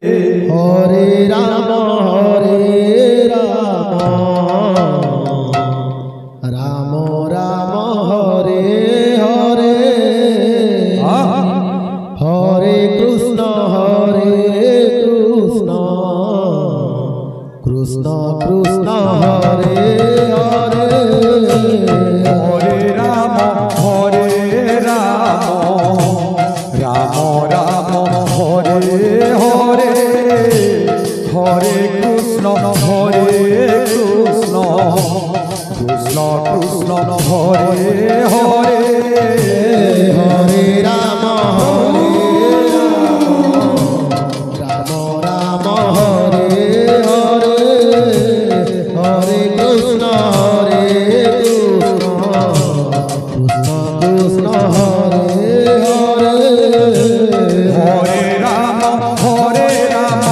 Hare Ram Ram Ram Hare Hare Hare Krishna Krishna Krishna Hare Hare Hare Ram Ram Ram Hare Hare Hare Krishna Krishna Krishna Hare Hare Hare Ram Ram Hare Hare Hare Krishna Krishna Krishna Hare Hare Hare Ram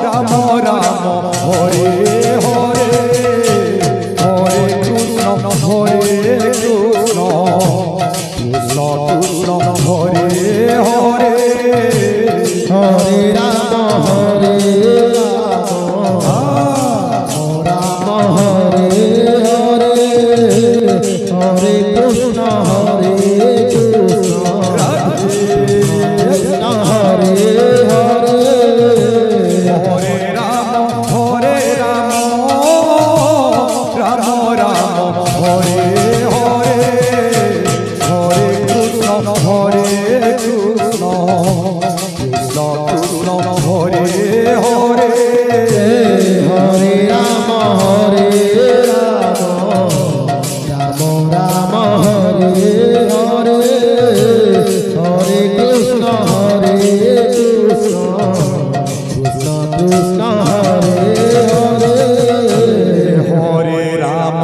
Ram Ram Hare Hare Hare Krishna Krishna Krishna Krishna Hare Hare Hare Ram Ram Hare Hare Hare Krishna Krishna Hare Hare Hare Ram Ram Ram Hare Hare Hare Krishna Krishna Krishna Krishna Hare Hare Hare Ram Ram Hare Hare Hare Krishna Krishna Krishna Hare Hare Hare Ram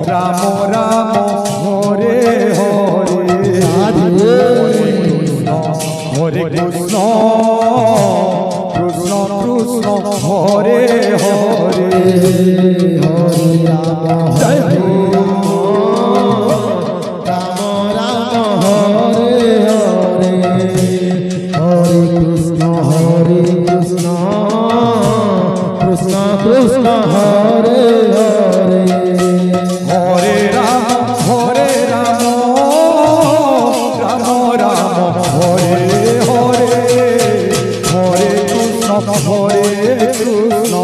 Ram Ram Hare Hare Radhe Hare Krishna Krishna Krishna Hare Hare Hare Ram Joy Hare Ram Hare Hare Hare Krishna Krishna Krishna Hare Hare Hare Ram Ram Ram Hare Hare Hare Krishna Krishna